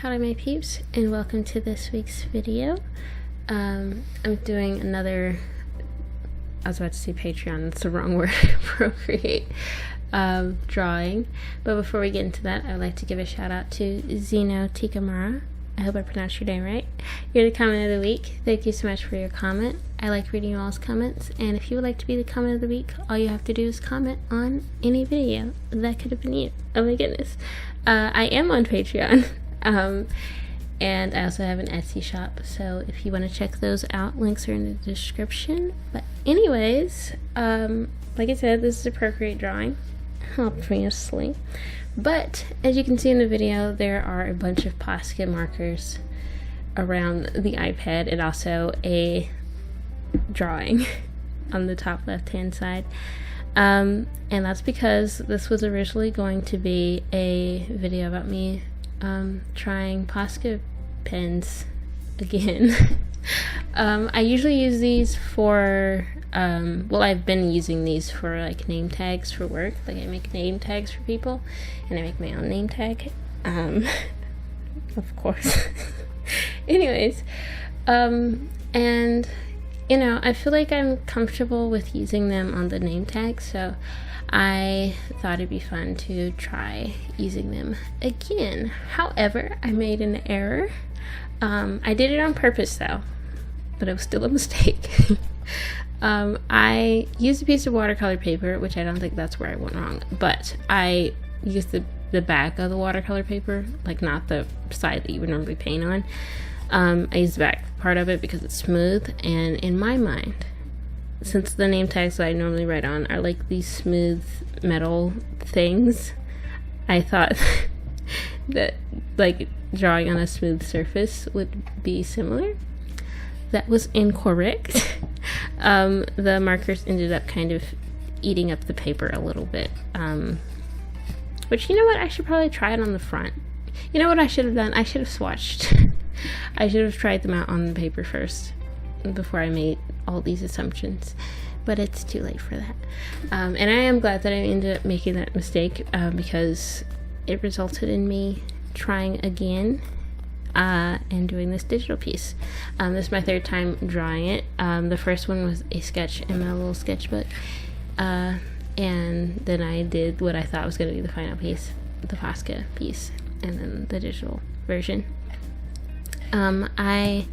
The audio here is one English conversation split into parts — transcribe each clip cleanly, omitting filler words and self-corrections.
Howdy my peeps, and welcome to this week's video. I'm doing another, I was about to say Patreon, that's the wrong word, Procreate drawing. But before we get into that, I would like to give a shout out to Zeno Tikamara. I hope I pronounced your name right. You're the comment of the week. Thank you so much for your comment. I like reading you all's comments, and if you would like to be the comment of the week, all you have to do is comment on any video. That could have been you. Oh my goodness. I am on Patreon. And I also have an Etsy shop, so if you want to check those out, links are in the description. But anyways, like I said, this is a Procreate drawing, obviously. But as you can see in the video, there are a bunch of Posca markers around the iPad and also a drawing on the top left hand side. And that's because this was originally going to be a video about me trying Posca pens again. I usually use these for well, I've been using these for like name tags for work. Like I make name tags for people and I make my own name tag, of course. Anyways, and you know, I feel like I'm comfortable with using them on the name tag, so I thought it'd be fun to try using them again. However, I made an error. I did it on purpose though, but it was still a mistake. I used a piece of watercolor paper, which I don't think that's where I went wrong, but I used the back of the watercolor paper, like not the side that you would normally paint on. I used the back part of it because it's smooth, and in my mind, since the name tags that I normally write on are like these smooth metal things, I thought that like drawing on a smooth surface would be similar. That was incorrect. The markers ended up kind of eating up the paper a little bit, which, you know what, I should probably try it on the front. You know what I should have done? I should have swatched. I should have tried them out on the paper first before I made all these assumptions, but it's too late for that. And I am glad that I ended up making that mistake, because it resulted in me trying again and doing this digital piece. This is my third time drawing it. The first one was a sketch in my little sketchbook, and then I did what I thought was going to be the final piece, the Posca piece, and then the digital version. I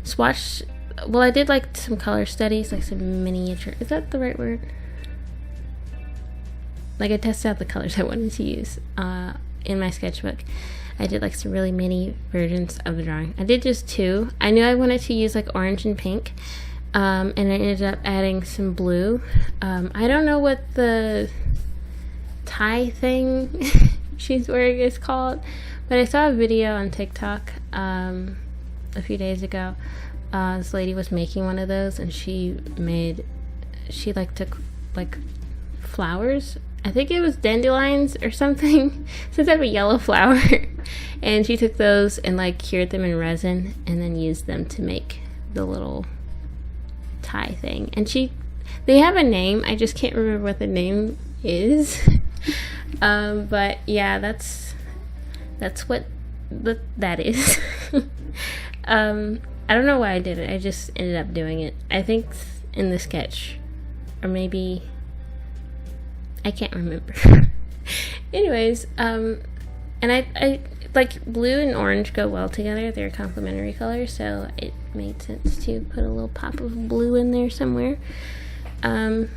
swatched, well, I did like some color studies, like some miniature, is that the right word? Like I tested out the colors I wanted to use in my sketchbook. I did like some really mini versions of the drawing. I did just two. I knew I wanted to use like orange and pink, and I ended up adding some blue. I don't know what the tie thing she's wearing is called, but I saw a video on TikTok a few days ago. This lady was making one of those, and she like took like flowers, I think it was dandelions or something, some type of yellow flower, and she took those and like cured them in resin and then used them to make the little tie thing. And they have a name, I just can't remember what the name is. But yeah, that's what that is. I don't know why I did it. I just ended up doing it. I think in the sketch, or maybe I can't remember. Anyways, and I like blue and orange go well together. They're complementary colors, so it made sense to put a little pop of blue in there somewhere. And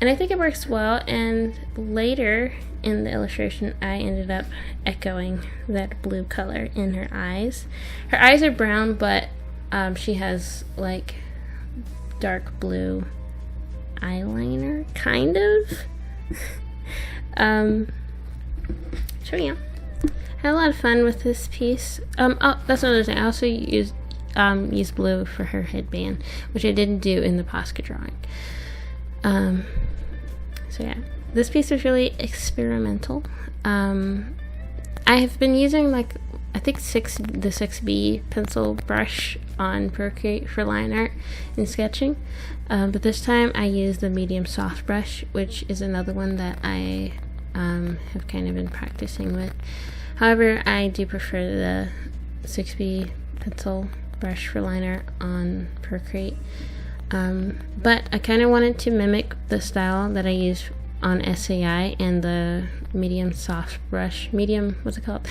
I think it works well. And later in the illustration, I ended up echoing that blue color in her eyes. Her eyes are brown, but she has like dark blue eyeliner, kind of. So yeah, I had a lot of fun with this piece. Oh, that's another thing. I also used blue for her headband, which I didn't do in the Posca drawing. So yeah, this piece was really experimental. I have been using like, I think the 6B pencil brush on Procreate for line art and sketching, but this time I used the medium soft brush, which is another one that I have kind of been practicing with. However, I do prefer the 6B pencil brush for liner on Procreate. But I kind of wanted to mimic the style that I use on SAI and the medium soft brush. What's it called?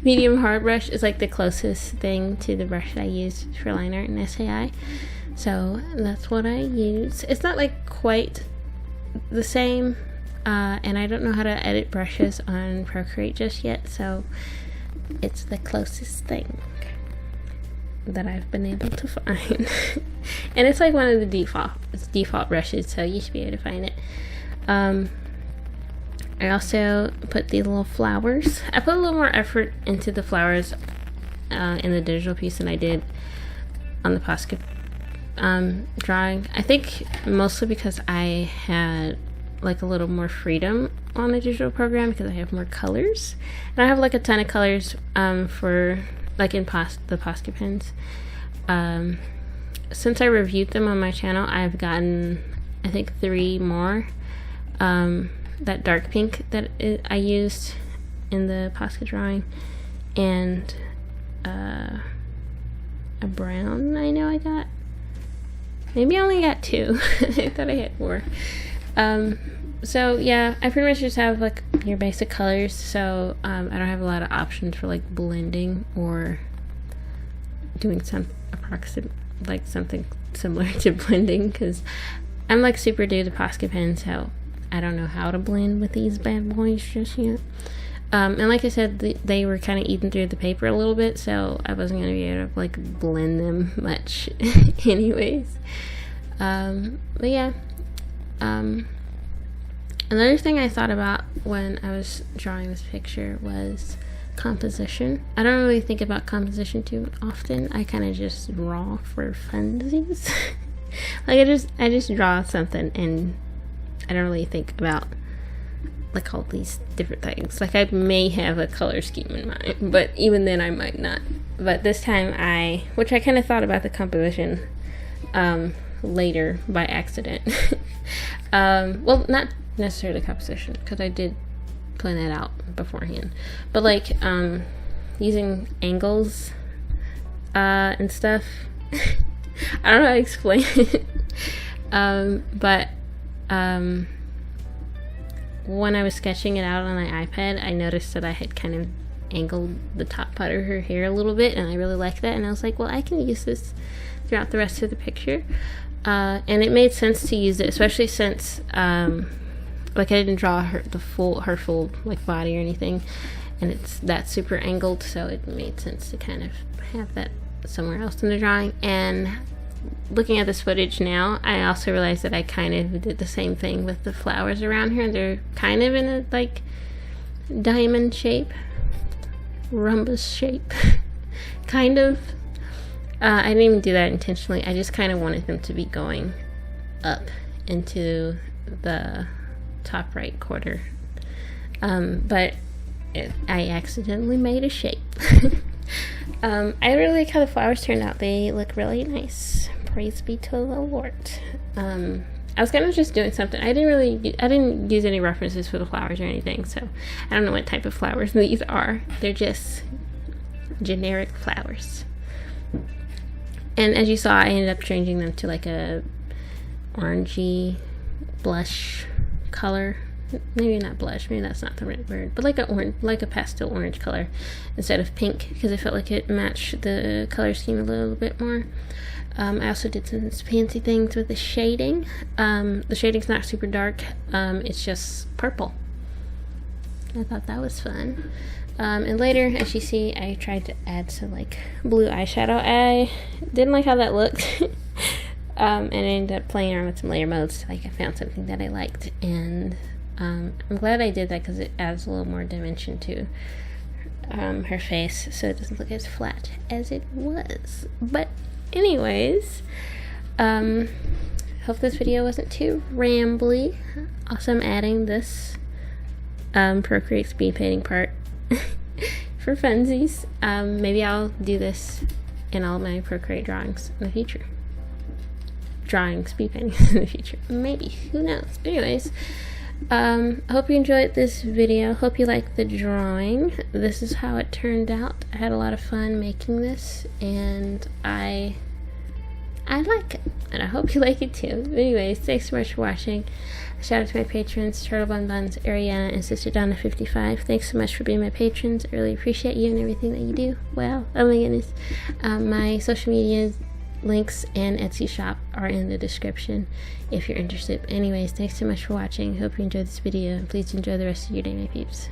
Medium hard brush is like the closest thing to the brush that I use for liner in SAI. So that's what I use. It's not like quite the same, and I don't know how to edit brushes on Procreate just yet, so it's the closest thing that I've been able to find. And it's like one of the default brushes, so you should be able to find it. I also put these little flowers. I put a little more effort into the flowers in the digital piece than I did on the Posca drawing. I think mostly because I had like a little more freedom on the digital program because I have more colors, and I have like a ton of colors for like in the Posca pens. Since I reviewed them on my channel, I've gotten I think 3 more. That dark pink that I used in the Posca drawing, and a brown I know I got. Maybe I only got 2. I thought I had more. So yeah, I pretty much just have like your basic colors, so I don't have a lot of options for like blending or doing something similar to blending, because I'm like super new to Posca pen, so I don't know how to blend with these bad boys just yet. And like I said, they were kind of eating through the paper a little bit, so I wasn't going to be able to like blend them much anyways. But yeah. Another thing I thought about when I was drawing this picture was composition. I don't really think about composition too often. I kind of just draw for funsies. Like I just draw something and I don't really think about like all these different things. Like I may have a color scheme in mind, but even then I might not. But this time which I kind of thought about the composition later by accident. Well, not necessarily composition, because I did plan that out beforehand, but like using angles and stuff. I don't know how to explain it. But when I was sketching it out on my iPad, I noticed that I had kind of angled the top part of her hair a little bit, and I really liked that, and I was like, well, I can use this throughout the rest of the picture. And it made sense to use it, especially since like I didn't draw her full like body or anything, and it's that super angled, so it made sense to kind of have that somewhere else in the drawing. And looking at this footage now, I also realized that I kind of did the same thing with the flowers around here. They're kind of in a like diamond shape, rhombus shape, kind of. I didn't even do that intentionally. I just kind of wanted them to be going up into the top right quarter. But I accidentally made a shape. I really like how the flowers turned out. They look really nice. Praise be to the Lord. I was kind of just doing something. I didn't use any references for the flowers or anything, so I don't know what type of flowers these are. They're just generic flowers. And as you saw, I ended up changing them to like a orangey blush color. Maybe not blush, maybe that's not the right word, but like a pastel orange color instead of pink, because I felt like it matched the color scheme a little bit more. I also did some fancy things with the shading. The shading's not super dark, it's just purple. I thought that was fun. And later, as you see, I tried to add some like blue eyeshadow. I didn't like how that looked. And I ended up playing around with some layer modes. Like I found something that I liked, and I'm glad I did that because it adds a little more dimension to her face, so it doesn't look as flat as it was. But anyways, hope this video wasn't too rambly. Also, I'm adding this Procreate speed painting part for funsies. Maybe I'll do this in all my Procreate drawings in the future. Drawing speed paintings in the future. Maybe. Who knows? But anyways, I hope you enjoyed this video. Hope you liked the drawing. This is how it turned out. I had a lot of fun making this, and I like it, and I hope you like it too. Anyways, thanks so much for watching. Shout out to my patrons, Turtle Bun Buns, Ariana, and Sister Donna55. Thanks so much for being my patrons. I really appreciate you and everything that you do. Wow, oh my goodness. My social media links and Etsy shop are in the description if you're interested. Anyways, thanks so much for watching. Hope you enjoyed this video, and please enjoy the rest of your day, my peeps.